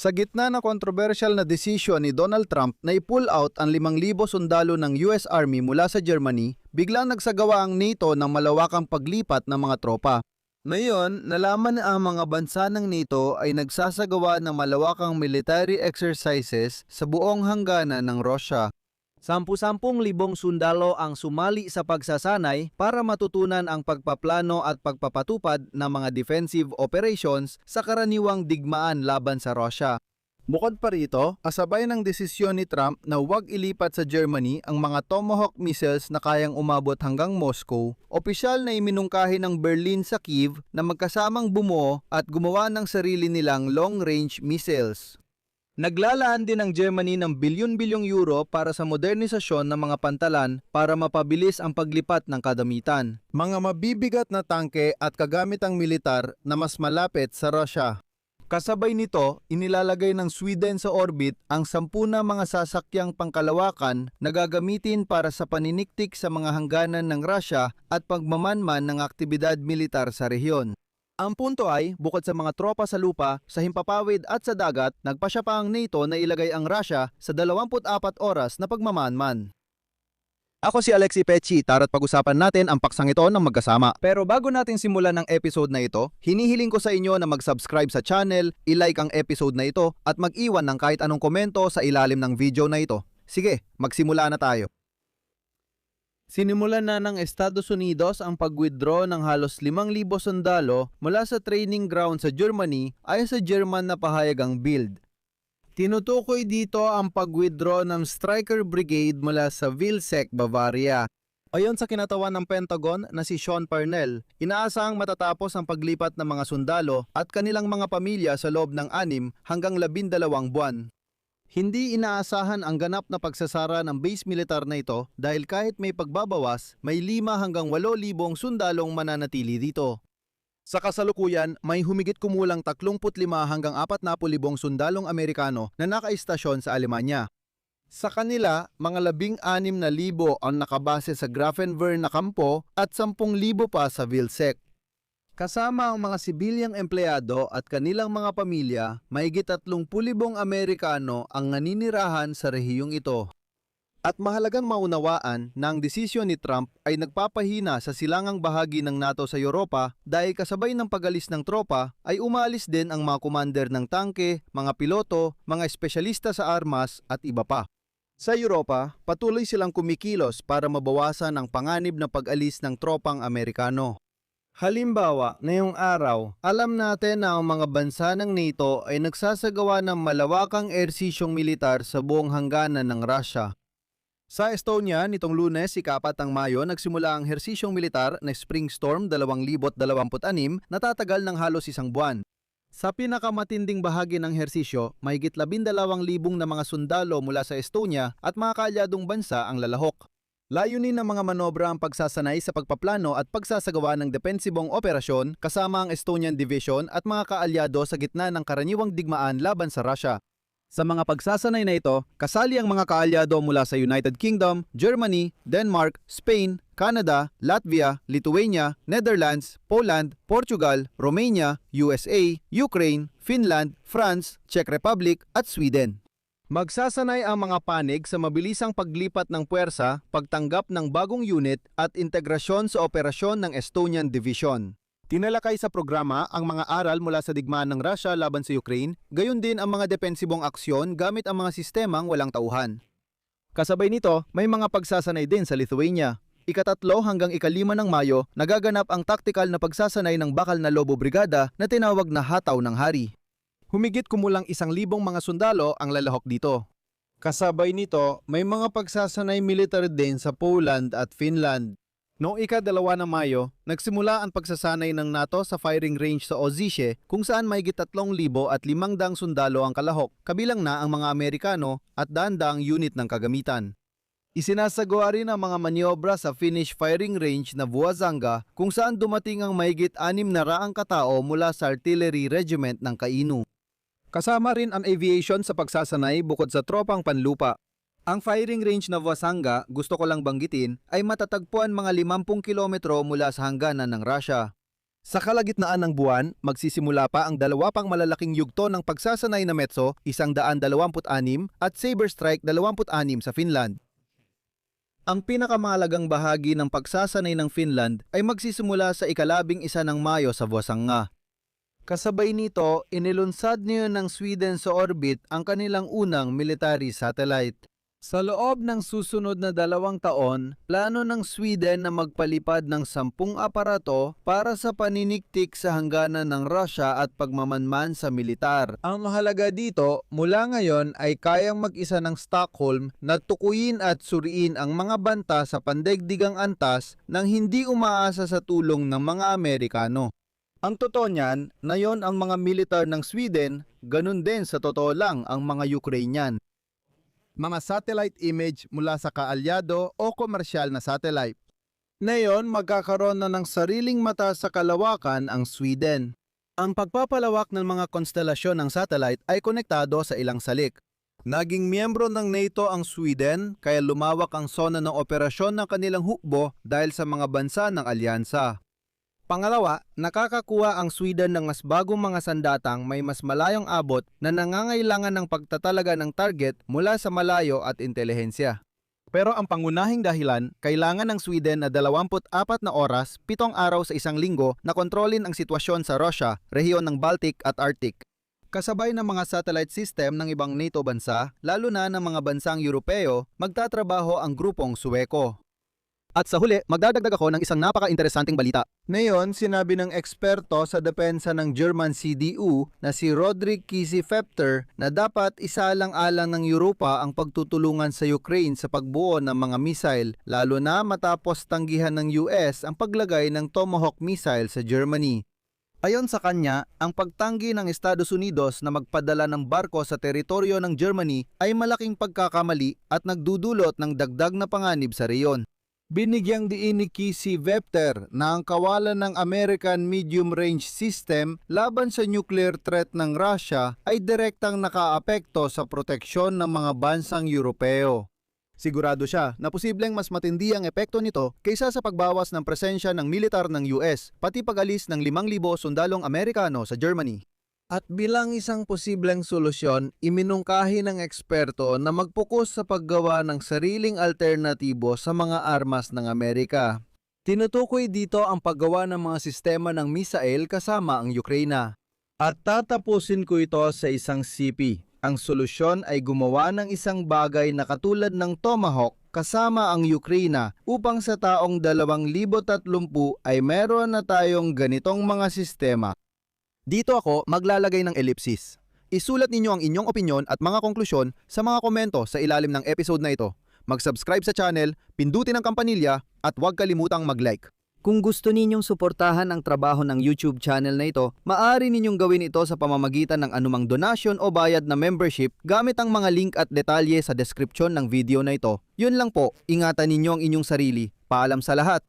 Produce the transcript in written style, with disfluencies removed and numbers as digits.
Sa gitna ng kontrobersyal na desisyon ni Donald Trump na i-pull out ang 5,000 sundalo ng US Army mula sa Germany, biglang nagsagawa ang NATO ng malawakang paglipat ng mga tropa. Ngayon, nalaman na ang mga bansa ng NATO ay nagsasagawa ng malawakang military exercises sa buong hangganan ng Russia. 10,000 sundalo ang sumali sa pagsasanay para matutunan ang pagpaplano at pagpapatupad ng mga defensive operations sa karaniwang digmaan laban sa Russia. Bukod pa rito, kasabay ng desisyon ni Trump na huwag ilipat sa Germany ang mga Tomahawk missiles na kayang umabot hanggang Moscow, opisyal na iminungkahi ng Berlin sa Kyiv na magkasamang bumuo at gumawa ng sarili nilang long-range missiles. Naglalaan din ang Germany ng bilyon-bilyong euro para sa modernisasyon ng mga pantalan para mapabilis ang paglipat ng kadamitan. Mga mabibigat na tangke at kagamitang militar na mas malapit sa Russia. Kasabay nito, inilalagay ng Sweden sa orbit ang 10 na mga sasakyang pangkalawakan na gagamitin para sa paniniktik sa mga hangganan ng Russia at pagmamanman ng aktibidad militar sa rehiyon. Ang punto ay, bukod sa mga tropa sa lupa, sa himpapawid at sa dagat, nagpasya pa ang NATO na ilagay ang Russia sa 24 oras na pagmamanman. Ako si Alexi Pechi, tara't pag-usapan natin ang paksang ito ng magkasama. Pero bago natin simulan ang episode na ito, hinihiling ko sa inyo na mag-subscribe sa channel, i-like ang episode na ito, at mag-iwan ng kahit anong komento sa ilalim ng video na ito. Sige, magsimula na tayo. Sinimulan na ng Estados Unidos ang pag-withdraw ng halos 5,000 sundalo mula sa training ground sa Germany ayon sa German na pahayagang Bild. Tinutukoy dito ang pag-withdraw ng Stryker Brigade mula sa Vilseck, Bavaria. Ayon sa kinatawan ng Pentagon na si Sean Parnell, inaasahang matatapos ang paglipat ng mga sundalo at kanilang mga pamilya sa loob ng 6 hanggang 12 buwan. Hindi inaasahan ang ganap na pagsasara ng base militar na ito dahil kahit may pagbabawas, may 5 hanggang 8,000 sundalong mananatili dito. Sa kasalukuyan, may humigit kumulang 35 hanggang 40,000 sundalong Amerikano na nakaistasyon sa Alemanya. Sa kanila, mga 16,000 ang nakabase sa Grafenwöhr na kampo at 10,000 pa sa Vilseck. Kasama ang mga sibilyang empleyado at kanilang mga pamilya, mahigit 30,000 Amerikano ang naninirahan sa rehiyong ito. At mahalagang maunawaan na ang desisyon ni Trump ay nagpapahina sa silangang bahagi ng NATO sa Europa dahil kasabay ng pag-alis ng tropa ay umaalis din ang mga commander ng tangke, mga piloto, mga espesyalista sa armas at iba pa. Sa Europa, patuloy silang kumikilos para mabawasan ang panganib na pag-alis ng tropang Amerikano. Halimbawa, ngayong araw, alam natin na ang mga bansa ng NATO ay nagsasagawa ng malawakang ehersisyong militar sa buong hangganan ng Russia. Sa Estonia, nitong Lunes, ika-4 ng Mayo, nagsimula ang ehersisyong militar na Spring Storm 2026 na tatagal ng halos 1 buwan. Sa pinakamatinding bahagi ng ehersisyo, mahigit 12,000 na mga sundalo mula sa Estonia at mga kaalyadong bansa ang lalahok. Layunin ng mga manobra ang pagsasanay sa pagpaplano at pagsasagawa ng depensibong operasyon kasama ang Estonian Division at mga kaalyado sa gitna ng karaniwang digmaan laban sa Russia. Sa mga pagsasanay na ito, kasali ang mga kaalyado mula sa United Kingdom, Germany, Denmark, Spain, Canada, Latvia, Lithuania, Netherlands, Poland, Portugal, Romania, USA, Ukraine, Finland, France, Czech Republic at Sweden. Magsasanay ang mga panig sa mabilisang paglipat ng puwersa, pagtanggap ng bagong unit at integrasyon sa operasyon ng Estonian Division. Tinalakay sa programa ang mga aral mula sa digmaan ng Russia laban sa Ukraine, gayon din ang mga depensibong aksyon gamit ang mga sistemang walang tauhan. Kasabay nito, may mga pagsasanay din sa Lithuania. Ika-3 hanggang ika-5 ng Mayo, nagaganap ang taktikal na pagsasanay ng Bakal na Lobo Brigada na tinawag na Hataw ng Hari. Humigit kumulang 1,000 mga sundalo ang lalahok dito. Kasabay nito, may mga pagsasanay militar din sa Poland at Finland. Noong ika-2 ng Mayo, nagsimula ang pagsasanay ng NATO sa firing range sa Ozice kung saan mahigit 3,500 sundalo ang kalahok, kabilang na ang mga Amerikano at daan-daang unit ng kagamitan. Isinasagawa rin ang mga manyobra sa Finnish firing range na Vuosaanga kung saan dumating ang mahigit 600 katao mula sa Artillery Regiment ng Kainu. Kasama rin ang aviation sa pagsasanay bukod sa tropang panlupa. Ang firing range na Vuosaanga, gusto ko lang banggitin, ay matatagpuan mga 50 kilometro mula sa hangganan ng Russia. Sa kalagitnaan ng buwan, magsisimula pa ang dalawa pang malalaking yugto ng pagsasanay na Metso 126 at Saber Strike 26 sa Finland. Ang pinakamahalagang bahagi ng pagsasanay ng Finland ay magsisimula sa ika-11 ng Mayo sa Vuosaanga. Kasabay nito, inilunsad niyo ng Sweden sa orbit ang kanilang unang military satellite. Sa loob ng susunod na 2 taon, plano ng Sweden na magpalipad ng 10 aparato para sa paniniktik sa hangganan ng Russia at pagmamanman sa militar. Ang mahalaga dito, mula ngayon ay kayang mag-isa ng Stockholm na tukuyin at suriin ang mga banta sa pandaigdigang antas nang hindi umaasa sa tulong ng mga Amerikano. Ang totoo niyan, na yon ang mga militar ng Sweden, ganun din sa totoo lang ang mga Ukrainian. Mga satellite image mula sa kaalyado o komersyal na satellite. Ngayon, magkakaroon na ng sariling mata sa kalawakan ang Sweden. Ang pagpapalawak ng mga konstelasyon ng satellite ay konektado sa ilang salik. Naging miyembro ng NATO ang Sweden, kaya lumawak ang sona ng operasyon ng kanilang hukbo dahil sa mga bansa ng alyansa. Pangalawa, nakakakuha ang Sweden ng mas bagong mga sandatang may mas malayong abot na nangangailangan ng pagtatalaga ng target mula sa malayo at intelihensya. Pero ang pangunahing dahilan, kailangan ng Sweden na 24 na oras, 7 araw sa isang linggo na kontrolin ang sitwasyon sa Russia, rehiyon ng Baltic at Arctic. Kasabay ng mga satellite system ng ibang NATO bansa, lalo na ng mga bansang Europeo, magtatrabaho ang grupong Suweko. At sa huli, magdadagdag ako ng isang napaka-interesanting balita. Ngayon, sinabi ng eksperto sa depensa ng German CDU na si Roderick Kissy-Fepter na dapat isaalang-alang ng Europa ang pagtutulungan sa Ukraine sa pagbuo ng mga missile, lalo na matapos tanggihan ng US ang paglagay ng Tomahawk missile sa Germany. Ayon sa kanya, ang pagtanggi ng Estados Unidos na magpadala ng barko sa teritoryo ng Germany ay malaking pagkakamali at nagdudulot ng dagdag na panganib sa reyon. Binigyang diin ni Kissy-Fepter na ang kawalan ng American Medium Range System laban sa nuclear threat ng Russia ay direktang nakaapekto sa proteksyon ng mga bansang Europeo. Sigurado siya na posibleng mas matindi ang epekto nito kaysa sa pagbawas ng presensya ng militar ng US, pati pag-alis ng 5,000 sundalong Amerikano sa Germany. At bilang isang posibleng solusyon, iminungkahi ng eksperto na mag-focus sa paggawa ng sariling alternatibo sa mga armas ng Amerika. Tinutukoy dito ang paggawa ng mga sistema ng misail kasama ang Ukraina. At tatapusin ko ito sa isang sipi. Ang solusyon ay gumawa ng isang bagay na katulad ng Tomahawk kasama ang Ukraina upang sa taong 2030 ay meron na tayong ganitong mga sistema. Dito ako maglalagay ng ellipsis. Isulat ninyo ang inyong opinyon at mga konklusyon sa mga komento sa ilalim ng episode na ito. Mag-subscribe sa channel, pindutin ang kampanilya at huwag kalimutang mag-like. Kung gusto ninyong suportahan ang trabaho ng YouTube channel na ito, maaari ninyong gawin ito sa pamamagitan ng anumang donasyon o bayad na membership gamit ang mga link at detalye sa description ng video na ito. Yun lang po, ingatan ninyo ang inyong sarili. Paalam sa lahat.